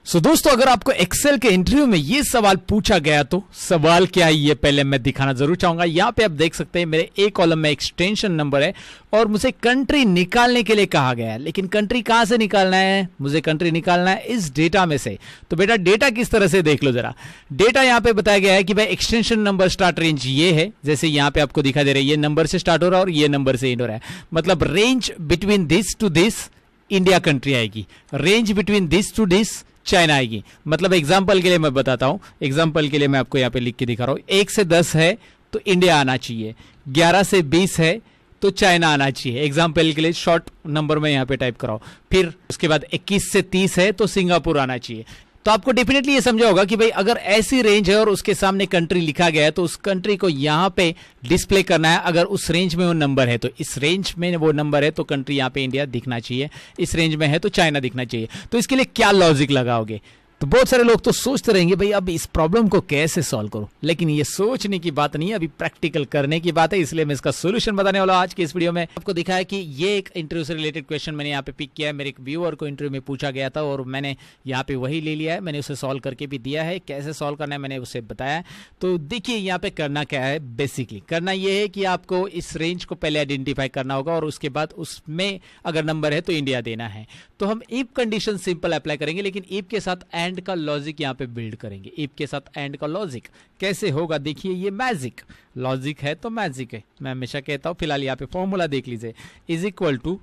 दोस्तों अगर आपको एक्सेल के इंटरव्यू में ये सवाल पूछा गया तो सवाल क्या है ये पहले मैं दिखाना जरूर चाहूंगा। यहाँ पे आप देख सकते हैं मेरे ए कॉलम में एक्सटेंशन नंबर है और मुझे कंट्री निकालने के लिए कहा गया है। लेकिन कंट्री कहां से निकालना है? मुझे कंट्री निकालना है इस डेटा में से। तो बेटा डेटा किस तरह से देख लो जरा। डेटा यहाँ पे बताया गया है कि भाई एक्सटेंशन नंबर स्टार्ट रेंज ये है, जैसे यहाँ पे आपको दिखा दे रहा है ये नंबर से स्टार्ट हो रहा है और ये नंबर से एंड हो रहा है। मतलब range between this to this India country आएगी, range between this to this China आएगी। मतलब एग्जांपल के लिए मैं बताता हूं, एग्जांपल के लिए मैं आपको यहां पे लिख के दिखा रहा हूं। 1 से 10 है तो इंडिया आना चाहिए, 11 से 20 है तो चाइना आना चाहिए। एग्जांपल के लिए शॉर्ट नंबर में यहां पे टाइप कराओ। फिर उसके बाद 21 से 30 है तो सिंगापुर आना चाहिए। तो आपको डेफिनेटली ये समझा होगा कि भाई अगर ऐसी रेंज है और उसके सामने कंट्री लिखा गया है तो उस कंट्री को यहां पे डिस्प्ले करना है। अगर उस रेंज में वो नंबर है तो इस रेंज में वो नंबर है तो कंट्री यहां पे इंडिया दिखना चाहिए, इस रेंज में है तो चाइना दिखना चाहिए। तो इसके लिए क्या लॉजिक लगाओगे? तो बहुत सारे लोग तो सोचते रहेंगे भाई अब इस प्रॉब्लम को कैसे सॉल्व करो, लेकिन ये सोचने की बात नहीं है, अभी प्रैक्टिकल करने की बात है। इसलिए मैं इसका सोल्यूशन बताने वाला हूं आज की इस वीडियो में। आपको दिखाया कि ये एक इंटरव्यू से रिलेटेड क्वेश्चन मैंने यहाँ पे पिक किया है। मेरे एक व्यूअर को इंटरव्यू में पूछा गया था और मैंने यहाँ पे वही ले लिया है, मैंने उसे सॉल्व करके भी दिया है। कैसे सॉल्व करना है मैंने उसे बताया। तो देखिए यहाँ पे करना क्या है, बेसिकली करना ये है कि आपको इस रेंज को पहले आइडेंटिफाई करना होगा और उसके बाद उसमें अगर नंबर है तो इंडिया देना है। तो हम इफ कंडीशन सिंपल अप्लाई करेंगे, लेकिन इफ के साथ एंड का लॉजिक यहाँ पे बिल्ड करेंगे। इफ के साथ एंड का लॉजिक कैसे होगा? देखिए ये मैजिक लॉजिक है तो मैजिक है, मैं हमेशा कहता हूं। फिलहाल यहाँ पे फॉर्मूला देख लीजिए, is equal to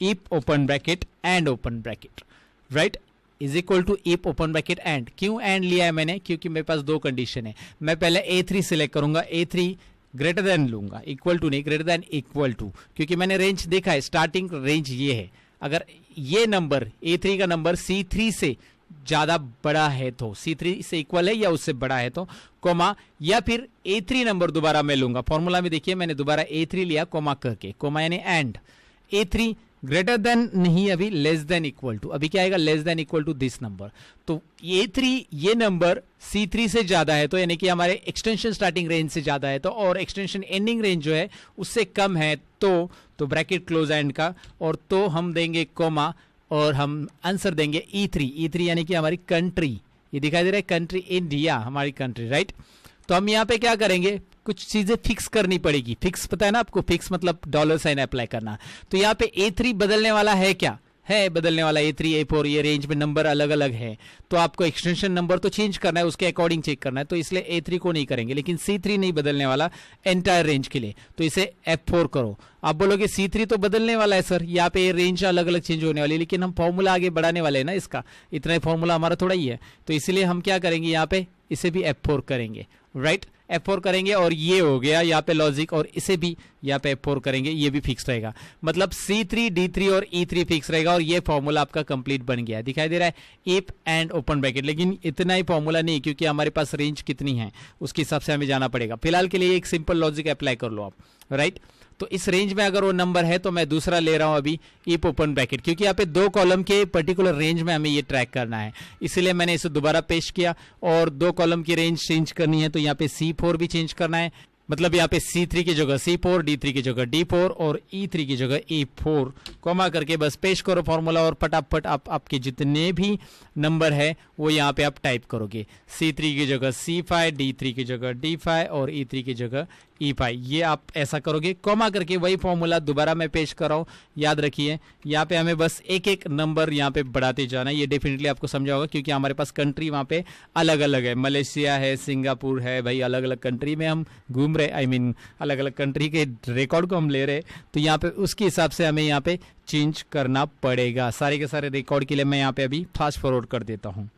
if open bracket and open bracket, right? Is equal to if open bracket and. क्यों एंड लिया है मैंने? क्योंकि मेरे पास दो कंडीशन है। मैं पहले A3 सिलेक्ट करूंगा, A3 ग्रेटर देन लूंगा, इक्वल टू नहीं, ग्रेटर देन इक्वल टू, क्योंकि मैंने रेंज देखा है, स्टार्टिंग रेंज ये है। अगर ये नंबर A3 का नंबर C3 से ज्यादा बड़ा है तो, C3 से इक्वल है या उससे बड़ा है तो कोमा, या फिर A3 नंबर दोबारा मैं लूंगा। फॉर्मूला में देखिए मैंने दोबारा A3 लिया कोमा करके, कोमा यानी एंड। A3 ग्रेटर देन नहीं, अभी लेस देन इक्वल टू। अभी क्या आएगा? Less than equal to this number. तो A3 ये नंबर C3 से ज्यादा है तो यानी कि हमारे एक्सटेंशन स्टार्टिंग रेंज से ज्यादा है तो, और एक्सटेंशन एंडिंग रेंज जो है उससे कम है तो ब्रैकेट क्लोज एंड का, और तो हम देंगे कोमा और हम आंसर देंगे E3 यानी कि हमारी कंट्री। ये दिखाई दे रहा है कंट्री इंडिया, हमारी कंट्री, राइट? तो हम यहाँ पे क्या करेंगे, कुछ चीजें फिक्स करनी पड़ेगी। फिक्स पता है ना आपको, फिक्स मतलब डॉलर साइन अप्लाई करना। तो यहाँ पे A3 बदलने वाला है क्या? है बदलने वाला। A3 A4 ये रेंज में नंबर अलग अलग है तो आपको एक्सटेंशन नंबर तो चेंज करना है, उसके अकॉर्डिंग चेक करना है। तो इसलिए A3 को नहीं करेंगे, लेकिन C3 नहीं बदलने वाला एंटायर रेंज के लिए, तो इसे F4 करो। आप बोलोगे C3 तो बदलने वाला है सर, यहाँ पे रेंज अलग अलग चेंज होने वाली है, लेकिन हम फॉर्मूला आगे बढ़ाने वाले हैं ना इसका, इतना ही फॉर्मूला हमारा थोड़ा ही है। तो इसीलिए हम क्या करेंगे, यहाँ पे इसे भी F4 करेंगे, राइट? F4 करेंगे और ये हो गया यहाँ पे लॉजिक, और इसे भी यहाँ पे F4 करेंगे, ये भी फिक्स रहेगा। मतलब C3 D3 और E3 फिक्स रहेगा और ये फॉर्मूला आपका कंप्लीट बन गया। दिखाई दे रहा है इफ एंड ओपन ब्रैकेट, लेकिन इतना ही फॉर्मूला नहीं, क्योंकि हमारे पास रेंज कितनी है उसके हिसाब से हमें जाना पड़ेगा। फिलहाल के लिए एक सिंपल लॉजिक अप्लाई कर लो आप, राइट? तो इस रेंज में अगर वो नंबर है तो मैं दूसरा ले रहा हूं अभी इफ ओपन ब्रैकेट, क्योंकि यहाँ पे दो कॉलम के पर्टिकुलर रेंज में हमें ये ट्रैक करना है, इसलिए मैंने इसे दोबारा पेश किया। और दो कॉलम की रेंज चेंज करनी है तो यहाँ पे C4 भी चेंज करना है। मतलब यहाँ पे C3 की जगह C4, D3 की जगह D4 और E3 की जगह E4 कॉमा करके बस पेश करो फॉर्मूला, और फटाफट आप आपके जितने भी नंबर है वो यहाँ पे आप टाइप करोगे। C3 की जगह C5, D3 की जगह D5 और E3 की जगह E5, ये आप ऐसा करोगे कॉमा करके। वही फॉर्मूला दोबारा मैं पेश कर रहा हूँ, याद रखिए यहाँ पे हमें बस एक एक नंबर यहाँ पे बढ़ाते जाना है। ये डेफिनेटली आपको समझा होगा, क्योंकि हमारे पास कंट्री वहाँ पे अलग अलग है, मलेशिया है, सिंगापुर है, भाई अलग अलग कंट्री में हम घूम रहे, आई मीन अलग अलग कंट्री के रिकॉर्ड को हम ले रहे, तो यहाँ पे उसके हिसाब से हमें यहाँ पे चेंज करना पड़ेगा। सारे के सारे रिकॉर्ड के लिए मैं यहाँ पे अभी फास्ट फॉरवर्ड कर देता हूँ।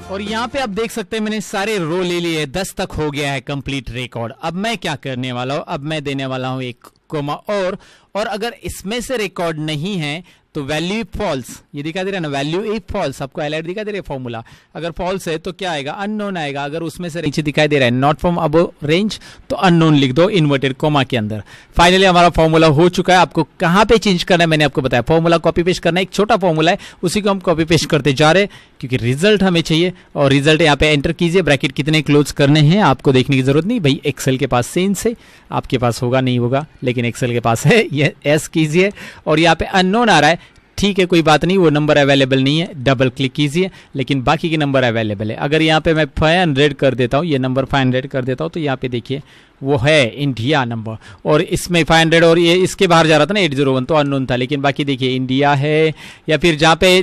और यहाँ पे आप देख सकते हैं मैंने सारे रो ले लिए, 10 तक हो गया है कंप्लीट रिकॉर्ड। अब मैं क्या करने वाला हूँ, अब मैं देने वाला हूँ एक कोमा, और अगर इसमें से रिकॉर्ड नहीं है तो वैल्यू इफ फॉल्स, ये दिखा दे रहा है ना, वैल्यू इफ फॉल्स, आपको हाईलाइट दिखा दे रहा है फॉर्मूला। अगर फॉल्स है तो क्या आएगा? अननोन आएगा। अगर उसमें से नीचे दिखाई दे रहा है नॉट फ्रॉम अबव रेंज तो अननोन लिख दो इन्वर्टेड कोमा के अंदर। फाइनली हमारा फॉर्मूला हो चुका है। आपको कहां पे चेंज करना है मैंने आपको बताया, फॉर्मूला कॉपी पेस्ट करना है, एक छोटा फॉर्मूला है उसी को हम कॉपी पेस्ट करते जा रहे हैं, क्योंकि रिजल्ट हमें चाहिए। और रिजल्ट यहाँ पे एंटर कीजिए, ब्रैकेट कितने क्लोज करने हैं आपको देखने की जरूरत नहीं, भाई एक्सेल के पास सेंस है, आपके पास होगा नहीं होगा, लेकिन एक्सेल के पास है, ये एस कीजिए और यहाँ पे अननोन आ रहा है, ठीक है कोई बात नहीं, वो नंबर अवेलेबल नहीं है, डबल क्लिक कीजिए, लेकिन बाकी के नंबर अवेलेबल है। अगर यहाँ पे मैं 500 कर देता हूँ, ये नंबर 500 कर देता हूँ, तो यहाँ पे देखिए वो है इंडिया नंबर, और इसमें 500 और ये इसके बाहर जा रहा था ना 801, तो अननोन था, लेकिन बाकी देखिए इंडिया है, या फिर जहाँ पे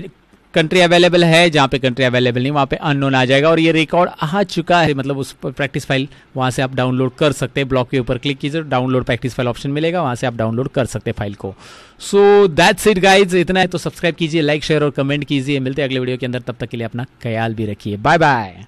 कंट्री अवेलेबल है, जहाँ पे कंट्री अवेलेबल नहीं वहाँ पे अननोन आ जाएगा। और ये रिकॉर्ड आ चुका है, मतलब उस पर प्रैक्टिस फाइल वहाँ से आप डाउनलोड कर सकते हैं। ब्लॉक के ऊपर क्लिक कीजिए, डाउनलोड प्रैक्टिस फाइल ऑप्शन मिलेगा, वहाँ से आप डाउनलोड कर सकते हैं फाइल को। सो दैट्स इट गाइज, इतना है तो सब्सक्राइब कीजिए, लाइक शेयर और कमेंट कीजिए। मिलते हैं अगले वीडियो के अंदर, तब तक के लिए अपना ख्याल भी रखिए। Bye bye.